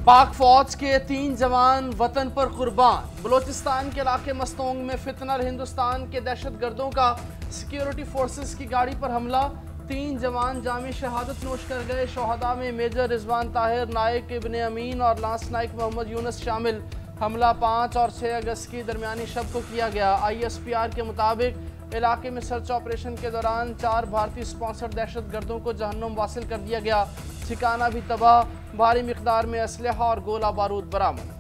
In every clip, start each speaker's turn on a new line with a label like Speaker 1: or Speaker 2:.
Speaker 1: पाक फौज के 3 जवान वतन पर कुर्बान। बलोचिस्तान के इलाके मस्तोंग में फितनर हिंदुस्तान के दहशतगर्दों का सिक्योरिटी फोर्सेस की गाड़ी पर हमला। 3 जवान जामी शहादत नोश कर गए। शोहदा में मेजर रिजवान ताहिर, नायक इब्ने अमीन और लांस नायक मोहम्मद यूनुस शामिल। हमला 5 और 6 अगस्त की दरमियानी शब को किया गया। ISPR के मुताबिक इलाके में सर्च ऑपरेशन के दौरान 4 भारतीय स्पॉन्सर्ड दहशतगर्दों को जहन्नुम वासिल कर दिया गया। ठिकाना भी तबाह। भारी मिकदार में असलहा और गोला बारूद बरामद।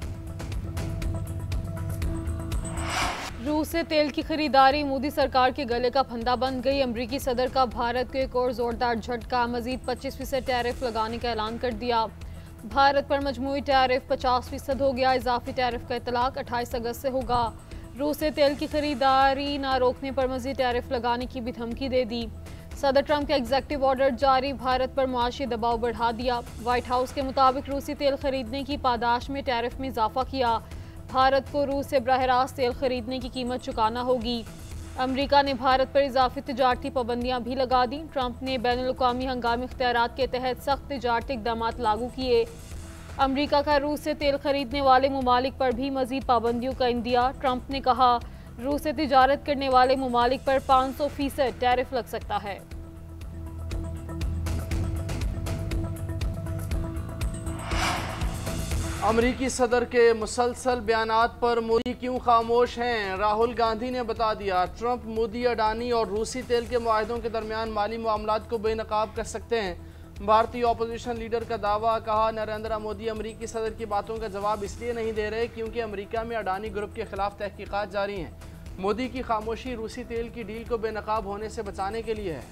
Speaker 2: रूस से तेल की खरीदारी मोदी सरकार के गले का फंदा बन गई। अमरीकी सदर का भारत को एक और जोरदार झटका। मजीद 25% टैरिफ लगाने का ऐलान कर दिया। भारत पर मजमूई टैरिफ 50% हो गया। इजाफी टैरिफ का इतलाक 28 अगस्त से होगा। रूस से तेल की खरीदारी न रोकने पर मजीद टैरिफ लगाने की भी धमकी दे दी। सदर ट्रंप का एग्जेक्टिव ऑर्डर जारी, भारत पर मुआशी दबाव बढ़ा दिया। व्हाइट हाउस के मुताबिक रूसी तेल खरीदने की पादाश में टैरिफ में इजाफा किया। भारत को रूस से बराह रास्त तेल खरीदने की कीमत चुकाना होगी। अमरीका ने भारत पर इजाफी तिजारती पाबंदियां भी लगा दी। ट्रंप ने बैनुल-अक़वामी हंगामी इख्तियारात के तहत सख्त तिजारती इक़दाम लागू किए। अमरीका का रूस से तेल खरीदने वाले ममालिक पर भी मजीद पाबंदियों का इंदिया। ट्रंप ने कहा, रूस से तिजारत करने वाले ममालिक पर 500% टैरिफ लग सकता है।
Speaker 1: अमरीकी सदर के मुसलसल बयानात पर मोदी क्यों खामोश हैं? राहुल गांधी ने बता दिया। ट्रंप, मोदी, अडानी और रूसी तेल के मुआहदों के दरमियान माली मामलात को बेनकाब कर सकते हैं। भारतीय अपोजिशन लीडर का दावा। कहा, नरेंद्र मोदी अमरीकी सदर की बातों का जवाब इसलिए नहीं दे रहे क्योंकि अमरीका में अडानी ग्रुप के खिलाफ तहकीकात जारी हैं। मोदी की खामोशी रूसी तेल की डील को बेनकाब होने से बचाने के लिए है।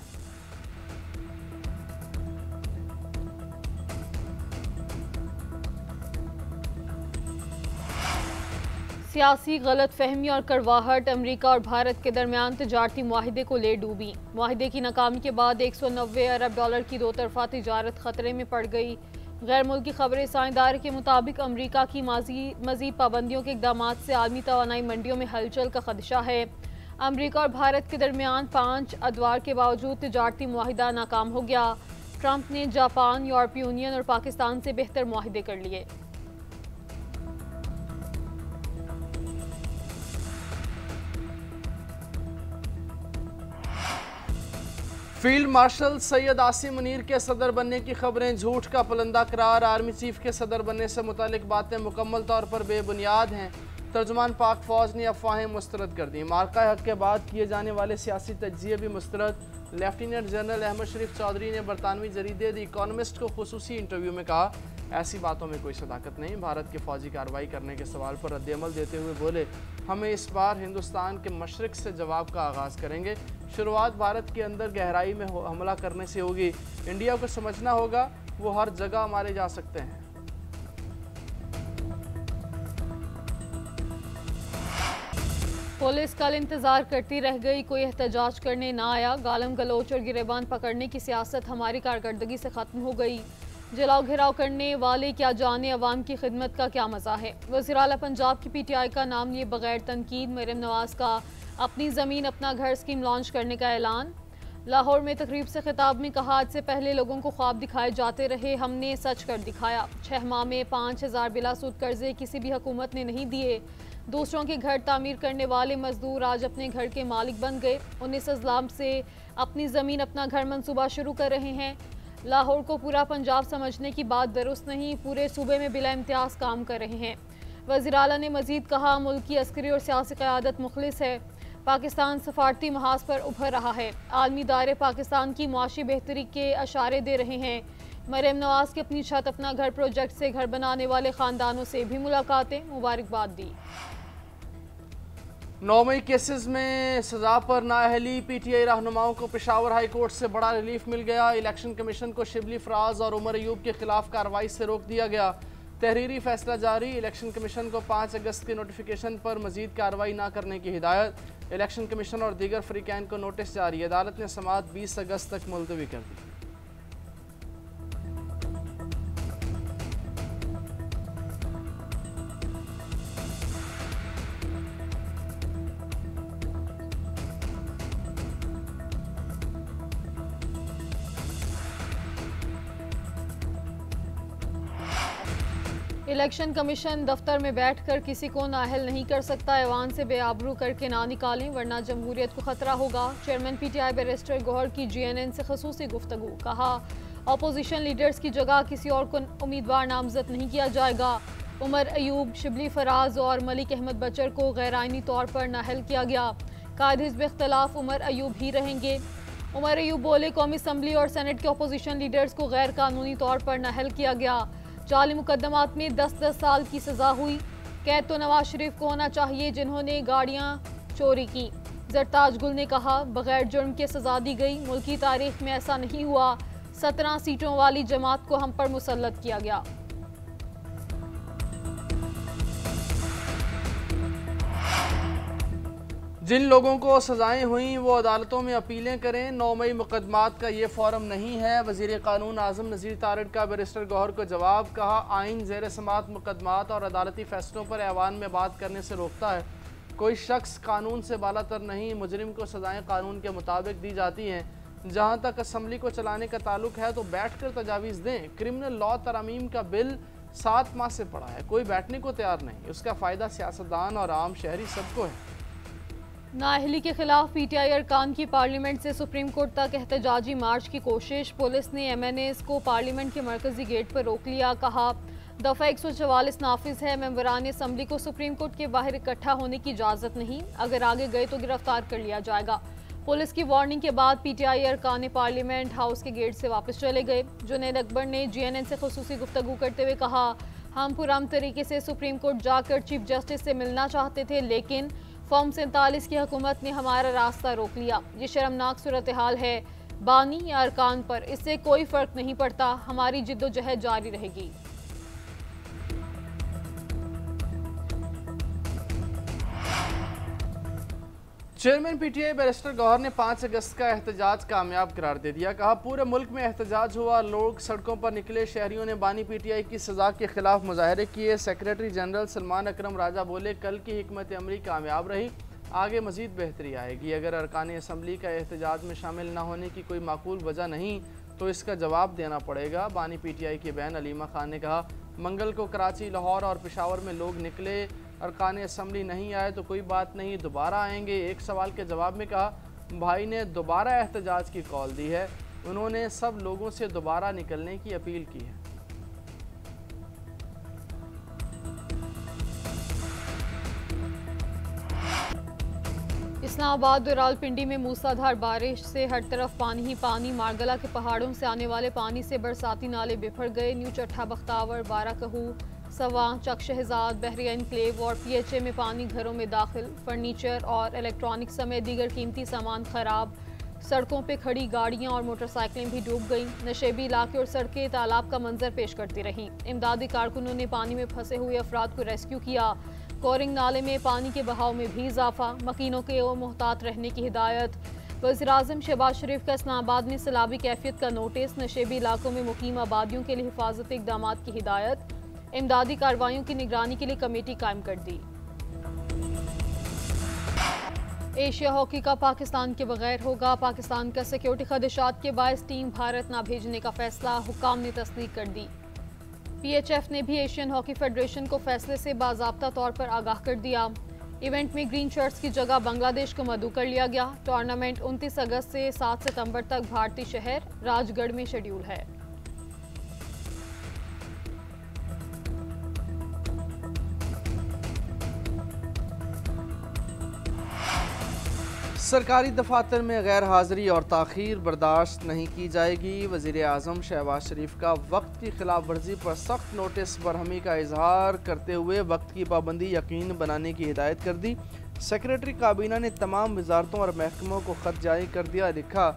Speaker 2: सियासी गलत फहमी और कड़वाहट अमरीका और भारत के दरमियान तजारती मुआहिदे को ले डूबी। मुआहिदे की नाकामी के बाद 190 अरब डॉलर की दो तरफा तिजारत खतरे में पड़ गई। गैर मुल्की खबरें साइंसदार के मुताबिक अमरीका की मजीद पाबंदियों के इकदाम से आलमी तवानाई मंडियों में हलचल का खदशा है। अमरीका और भारत के दरमियान 5 अदवार के बावजूद तिजारती मुआहिदा नाकाम हो गया। ट्रंप ने जापान, यूरोपीय यूनियन और पाकिस्तान से बेहतर मुआहिदे कर लिए।
Speaker 1: फील्ड मार्शल सैयद आसिम मुनीर के सदर बनने की खबरें झूठ का पलंदा करार। आर्मी चीफ के सदर बनने से मुतालिक बातें मुकम्मल तौर पर बेबुनियाद हैं। तर्जुमान पाक फौज ने अफवाहें मुस्तरद कर दी। मार्का हक के बाद किए जाने वाले सियासी तज्जिए भी मुस्तरद। लेफ्टिनेंट जनरल अहमद शरीफ चौधरी ने बरतानवी जरीदे द इकोनॉमिस्ट को खुसूसी इंटरव्यू में कहा, ऐसी बातों में कोई सदाकत नहीं। भारत के फौजी कार्रवाई करने के सवाल पर रद्दअमल देते हुए बोले, हमें इस बार हिंदुस्तान के मशरिक से जवाब का आगाज़ करेंगे। शुरुआत भारत के अंदर गहराई में हमला करने से होगी। इंडिया को समझना होगा वो हर जगह मारे जा सकते हैं।
Speaker 2: पुलिस कल इंतजार करती रह गई, कोई एहतजाज करने ना आया। गालम गलोच और गिरेबान पकड़ने की सियासत हमारी कारकर्दगी से ख़त्म हो गई। जलाओ घिराव करने वाले क्या जाने अवाम की खिदमत का क्या मज़ा है। वज़ीर आला पंजाब की PTI का नाम लिए बगैर तनकीद। मरियम नवाज का अपनी ज़मीन अपना घर स्कीम लॉन्च करने का ऐलान। लाहौर में तकरीब से खिताब में कहा, आज से पहले लोगों को ख्वाब दिखाए जाते रहे, हमने सच कर दिखाया। 6 माह में 5000 बिलासूद कर्जे किसी भी हुकूमत ने नहीं दिए। दूसरों के घर तामीर करने वाले मजदूर आज अपने घर के मालिक बन गए। 19 अज़लाम से अपनी ज़मीन अपना घर मंसूबा शुरू कर रहे हैं। लाहौर को पूरा पंजाब समझने की बात दुरुस्त नहीं, पूरे सूबे में बिला इम्तियाज़ काम कर रहे हैं। वज़ीर आला ने मज़ीद कहा, मुल्क की अस्करी और सियासी क़यादत मुखलिस है। पाकिस्तान सफारती महाज पर उभर रहा है। आलमी दायरे पाकिस्तान की मुआशी बेहतरी के अशारे दे रहे हैं। मरियम नवाज की अपनी छत अपना घर प्रोजेक्ट से घर बनाने वाले ख़ानदानों से भी मुलाकातें, मुबारकबाद दी।
Speaker 1: 9 मई केसेस में सजा पर नाअहली। PTI रहनुमाओं को पेशावर हाई कोर्ट से बड़ा रिलीफ मिल गया। इलेक्शन कमीशन को शिबली फराज और उमर अयूब के खिलाफ कार्रवाई से रोक दिया गया। तहरीरी फैसला जारी। इलेक्शन कमीशन को 5 अगस्त के नोटिफिकेशन पर मजीद कार्रवाई न करने की हिदायत। इलेक्शन कमीशन और दीगर फरीकैन को नोटिस जारी। अदालत ने समाअत 20 अगस्त तक मुलतवी कर दी।
Speaker 2: इलेक्शन कमीशन दफ्तर में बैठकर किसी को नाअहल नहीं कर सकता, ऐवान से बेआबरू करके ना निकालें वरना जमहूरियत को खतरा होगा। चेयरमैन पीटीआई बैरिस्टर गौहर की जीएनएन से खसूसी गुफ्तगू। कहा अपोजिशन लीडर्स की जगह किसी और को उम्मीदवार नामजद नहीं किया जाएगा। उमर अयूब, शिबली फराज और मलिक अहमद बचर को गैर आइनी तौर पर नाअहल किया गया। कायद हिज़्ब इख्तलाफ उमर अयूब ही रहेंगे। उमर अयूब बोले कौमी असम्बली और सेनेट के अपोजिशन लीडर्स को गैर कानूनी तौर पर नाअहल किया गया। जाली मुकदमात में 10-10 साल की सजा हुई। कैद तो नवाज शरीफ को होना चाहिए जिन्होंने गाड़ियां चोरी की। जरताज गुल ने कहा बगैर जुर्म के सजा दी गई, मुल्की तारीख में ऐसा नहीं हुआ। 17 सीटों वाली जमात को हम पर मुसल्लत किया गया।
Speaker 1: जिन लोगों को सजाएं हुई वो अदालतों में अपीलें करें। 9 मई मुकदमात का ये फोरम नहीं है। वज़ीर कानून आज़म नज़ीर तारिड़ का बैरिस्टर गौहर को जवाब। कहा आइन ज़ेर समात मुकदमात और अदालती फैसलों पर ऐवान में बात करने से रोकता है। कोई शख्स कानून से बालातर नहीं। मुजरिम को सजाएं कानून के मुताबिक दी जाती हैं। जहाँ तक असम्बली को चलाने का ताल्लुक है तो बैठ कर तजावीज़ दें। क्रिमिनल लॉ तरमीम का बिल 7 माह से पड़ा है, कोई बैठने को तैयार नहीं। उसका फ़ायदा सियासतदान और आम शहरी सबको है।
Speaker 2: नाअहली के खिलाफ पीटीआई अरकान की पार्लियामेंट से सुप्रीम कोर्ट तक एहतजाजी मार्च की कोशिश। पुलिस ने एमएनएस को पार्लियामेंट के मरकजी गेट पर रोक लिया। कहा दफ़ा 144 नाफिज है। मेंबरान असम्बली को सुप्रीम कोर्ट के बाहर इकट्ठा होने की इजाज़त नहीं। अगर आगे गए तो गिरफ्तार कर लिया जाएगा। पुलिस की वार्निंग के बाद पीटीआई अरकान पार्लियामेंट हाउस के गेट से वापस चले गए। जुनैद अकबर ने जीएनएन से खुसूसी गुफ्तगू करते हुए कहा हम पुरअमन तरीके से सुप्रीम कोर्ट जाकर चीफ जस्टिस से मिलना चाहते थे, लेकिन फॉर्म 47 की हुकूमत ने हमारा रास्ता रोक लिया। ये शर्मनाक सूरत हाल है। बानी या अरकान पर इससे कोई फ़र्क नहीं पड़ता। हमारी जिद्दोजहद जारी रहेगी।
Speaker 1: चेयरमैन पीटीआई बैरिस्टर गौहर ने 5 अगस्त का एहतजाज कामयाब करार दे दिया। कहा पूरे मुल्क में एहतजाज हुआ, लोग सड़कों पर निकले। शहरियों ने बानी पीटीआई की सज़ा के खिलाफ मुजाहरे किए। सेक्रेटरी जनरल सलमान अकरम राजा बोले कल की हिकमत अमली कामयाब रही, आगे मजीद बेहतरी आएगी। अगर अरकान असम्बली का एहतजाज में शामिल न होने की कोई माकूल वजह नहीं तो इसका जवाब देना पड़ेगा। बानी पीटीआई की बहन अलीमा खान ने कहा मंगल को कराची, लाहौर और पेशावर में लोग निकले, अरकान असम्बली नहीं आए तो कोई बात नहीं, दोबारा आएंगे। एक सवाल के जवाब में कहा भाई ने दोबारा एहतजाज की कॉल दी है। उन्होंने सब लोगों से दोबारा निकलने की अपील की है।
Speaker 2: इस्लामाबाद और रावलपिंडी में मूसलाधार बारिश से हर तरफ पानी ही पानी। मारगला के पहाड़ों से आने वाले पानी से बरसाती नाले बिफर गए। न्यू चट्ठा, बख्तावर, बाराकहू, सवा, चक शहजाद, बहरिया इनक्लेव और पीएचए में पानी घरों में दाखिल। फर्नीचर और इलेक्ट्रॉनिक समेत दीगर कीमती सामान खराब। सड़कों पे खड़ी गाड़ियां और मोटरसाइकिलें भी डूब गईं। नशेबी इलाके और सड़कें तालाब का मंजर पेश करती रहीं। इमदादी कारकुनों ने पानी में फंसे हुए अफराद को रेस्क्यू किया। कोरिंग नाले में पानी के बहाव में भी इजाफा। मकीनों के मोहतात रहने की हिदायत। वज़ीर-ए-आज़म शहबाज शरीफ का इस्लामाबाद में सैलाबी कैफियत का नोटिस। नशेबी इलाकों में मुकीम आबादियों के लिए हिफाजती इक़दाम की हिदायत। इमदादी कार्रवाइयों की निगरानी के लिए कमेटी कायम कर दी। एशिया हॉकी का पाकिस्तान के बगैर होगा। पाकिस्तान का सिक्योरिटी खदशात के बायस टीम भारत ना भेजने का फैसला हुक्काम ने तस्दीक कर दी। पीएचएफ ने भी एशियन हॉकी फेडरेशन को फैसले से बाज़ाब्ता तौर पर आगाह कर दिया। इवेंट में ग्रीन शर्ट्स की जगह बांग्लादेश को मदऊ कर लिया गया। टूर्नामेंट 29 अगस्त से 7 सितंबर तक भारतीय शहर राजगढ़ में शेड्यूल है।
Speaker 1: सरकारी दफातर में गैर हाज़िरी और ताख़ीर बर्दाश्त नहीं की जाएगी। वज़ीर-ए-आज़म शहबाज शरीफ का वक्त की खिलाफ वर्जी पर सख्त नोटिस बरहमी का इजहार करते हुए वक्त की पाबंदी यकीन बनाने की हिदायत कर दी। सेक्रेटरी काबीना ने तमाम वजारतों और महकमों को ख़त जारी कर दिया। लिखा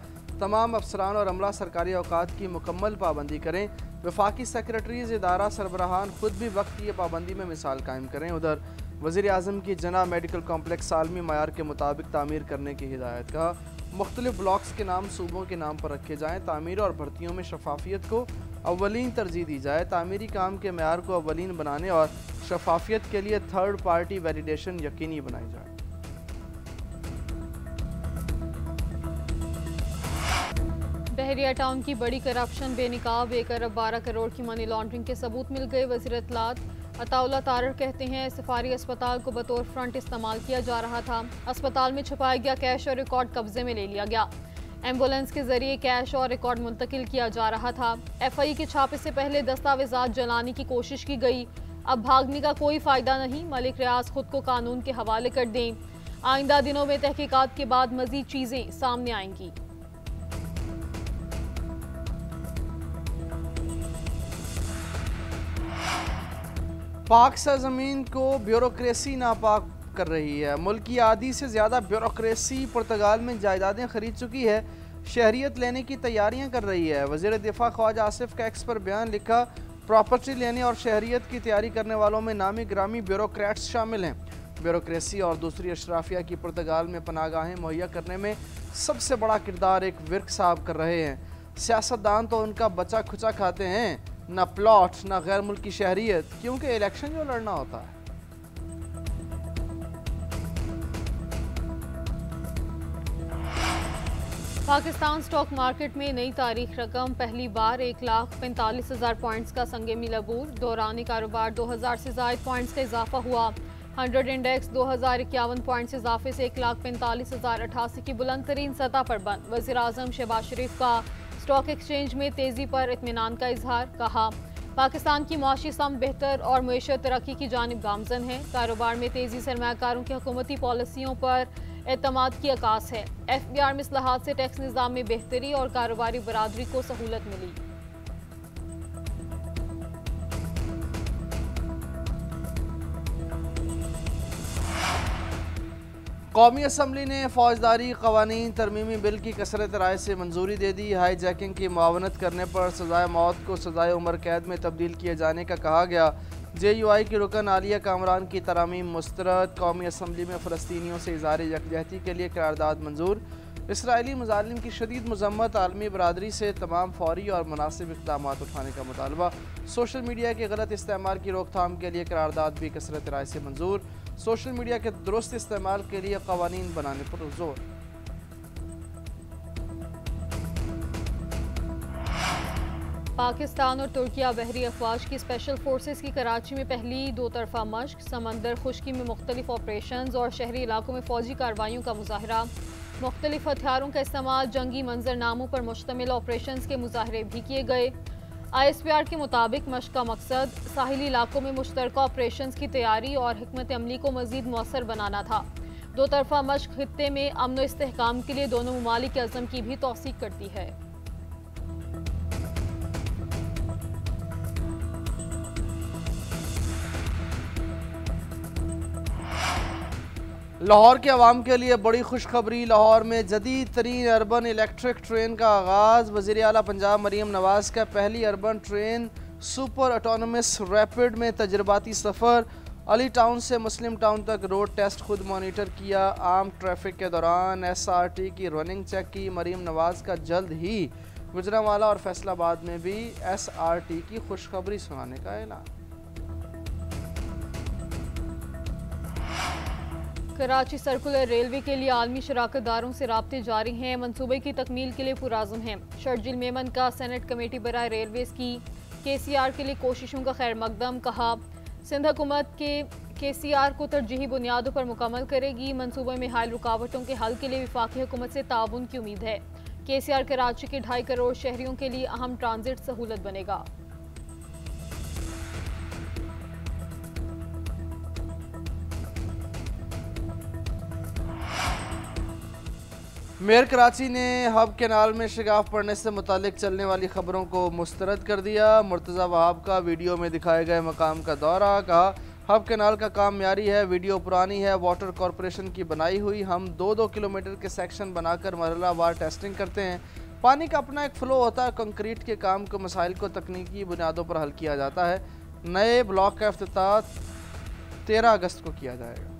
Speaker 1: तमाम अफसरान और अमला सरकारी औकात की मुकम्मल पाबंदी करें। वफाकी सेक्रेटरीज इदारा सरबराहान खुद भी वक्त की पाबंदी में मिसाल कायम करें। उधर वज़ीर-ए-आज़म की जना मेडिकल कॉम्प्लेक्स आलमी मयार के मुताबिक तामीर करने की हिदायत। कहा मुख्तलिफ ब्लॉक्स के नाम सूबों के नाम पर रखे जाएँ। तामीर और भर्तियों में शफाफियत को अव्वलीन तरजीह दी जाए। तामीरी काम के मयार को अव्वलीन बनाने और शफाफियत के लिए थर्ड पार्टी वैलिडेशन यकीनी बनाई जाए।
Speaker 2: बहरिया टाउन की बड़ी करप्शन बेनिकाब 1 अरब 12 करोड़ की मनी लॉन्ड्रिंग के सबूत मिल गए। वज़ीर इत्तलात अताउल्ला तारर कहते हैं सफारी अस्पताल को बतौर फ्रंट इस्तेमाल किया जा रहा था। अस्पताल में छुपाया गया कैश और रिकॉर्ड कब्जे में ले लिया गया। एम्बुलेंस के जरिए कैश और रिकॉर्ड मुंतकिल किया जा रहा था। FI के छापे से पहले दस्तावेजात जलाने की कोशिश की गई। अब भागने का कोई फायदा नहीं। मलिक रियाज खुद को कानून के हवाले कर दें। आइंदा दिनों में तहकीकात के बाद मजीद चीजें सामने आएंगी।
Speaker 1: पाक सरजमीन को ब्यूरोक्रेसी नापाक कर रही है। मुल्क की आधी से ज़्यादा ब्यूरोक्रेसी पुर्तगाल में जायदादें खरीद चुकी है, शहरियत लेने की तैयारियां कर रही है। वज़ीर दिफा ख्वाजा आसिफ का एक्स पर बयान लिखा, प्रॉपर्टी लेने और शहरियत की तैयारी करने वालों में नामी ग्रामी ब्यूरोक्रेट्स शामिल हैं। ब्यूरोक्रेसी और दूसरी अशराफिया की पुर्तगाल में पनागाहें मुहैया करने में सबसे बड़ा किरदार एक विर्क साहब कर रहे हैं। सियासतदान तो उनका बचा खुचा खाते हैं, न प्लॉट न गैर मुल्की शहरियत, क्योंकि इलेक्शन जो लड़ना होता है।
Speaker 2: पाकिस्तान स्टॉक मार्केट में नई तारीख रकम पहली बार 1,45,000 पॉइंट्स का संगे मिल अबूर। दौरान कारोबार 2000 से ज़ायद पॉइंट्स का इजाफा हुआ। 100 इंडेक्स 2051 पॉइंट से इजाफे से 1,45,088 की बुलंद तरीन सतह पर बंद। वज़ीर आज़म शहबाज शरीफ का स्टॉक एक्सचेंज में तेजी पर इत्मीनान का इजहार। कहा, पाकिस्तान की मुआशी सम बेहतर और मुआशत तरक्की की जानिब गामजन है। कारोबार में तेजी सरमायाकारों की हुकूमती पॉलिसियों पर एतमाद की अकास है। FBR में इस्लाहात से टैक्स निज़ाम में बेहतरी और कारोबारी बरादरी को सहूलत मिली।
Speaker 1: कौमी असम्बली ने फौजदारी कवानीन तरमीमी बिल की कसरत राय से मंजूरी दे दी। हाई जैकिंग की मुआवनत करने पर सजाए मौत को सजाए उम्र कैद में तब्दील किए जाने का कहा गया। JUI की रुकन आलिया कामरान की तरामीम मुस्तरद। कौमी असम्बली में फ़लस्तीनियों से इज़हार यकजहती के लिए करारदाद मंजूर। इसराइली मुजालिम की शदीद मजम्मत। आलमी बरादरी से तमाम फौरी और मुनासिब इक़दाम उठाने का मुतालबा। सोशल मीडिया के गलत इस्तेमाल की रोकथाम के लिए करारदाद भी कसरत राय से मंजूर। सोशल मीडिया के दुरुस्त इस्तेमाल के लिए कवानीन बनाने पर जोर।
Speaker 2: पाकिस्तान और तुर्किया बहरी अफवाज की स्पेशल फोर्सेस की कराची में पहली दो तरफा मश्क। समंदर खुश्की में मुख्तलिफ ऑपरेशंस और शहरी इलाकों में फौजी कार्रवाइयों का मुजाहरा। मुख्तलिफ हथियारों का इस्तेमाल, जंगी मंजरनामों पर मुश्तमिल ऑपरेशंस के मुजाहरे भी किए गए। ISPR के मुताबिक मश्क का मकसद साहिली इलाकों में मुश्तरका ऑपरेशंस की तैयारी और हिकमत अमली को मजीद मौसर बनाना था। दो तरफा मश्क खित्ते में अमन व इस्तेहकाम के लिए दोनों ममालिक के अज़म की भी तौसीक करती है।
Speaker 1: लाहौर के अवाम के लिए बड़ी खुशखबरी। लाहौर में जदीद तरीन अर्बन इलेक्ट्रिक ट्रेन का आगाज़। वज़ीर आला पंजाब मरीम नवाज का पहली urban train super autonomous rapid में तजर्बाती सफ़र। अली टाउन से मुस्लिम टाउन तक रोड टेस्ट खुद मॉनिटर किया। आम ट्रैफिक के दौरान SRT की रनिंग चेक की। मरीम नवाज का जल्द ही गुजरांवाला और फैसलाबाद में भी SRT की खुशखबरी सुनाने का ऐलान।
Speaker 2: कराची सर्कुलर रेलवे के लिए आलमी शराकतदारों से राब्ते जारी हैं। मनसूबे की तकमील के लिए पुराज़म हैं। शर्जिल मेमन का सेनेट कमेटी बराए रेलवेज की KCR के लिए कोशिशों का खैर मकदम। कहा, सिंध हुकूमत के KCR को तरजीही बुनियादों पर मुकम्मल करेगी। मनसूबे में हाल रुकावटों के हल के लिए वफाकी हुकूमत से ताउन की उम्मीद है। KCR कराची के 2.5 करोड़ शहरियों के लिए अहम ट्रांजिट सहूलत बनेगा।
Speaker 1: मेयर कराची ने हब कैनाल में शिगाफ पड़ने से मुतालिक चलने वाली खबरों को मुस्तरद कर दिया। मुर्तज़ा वहाब का वीडियो में दिखाए गए मकाम का दौरा। कहा, हब कैनाल का काम म्यारी है, वीडियो पुरानी है, वाटर कॉरपोरेशन की बनाई हुई। हम 2-2 किलोमीटर के सेक्शन बनाकर मरहलावार टेस्टिंग करते हैं। पानी का अपना एक फ़्लो होता है। कंक्रीट के काम को मसाइल को तकनीकी बुनियादों पर हल किया जाता है। नए ब्लॉक का इफ्तिताह 13 अगस्त को किया जाएगा।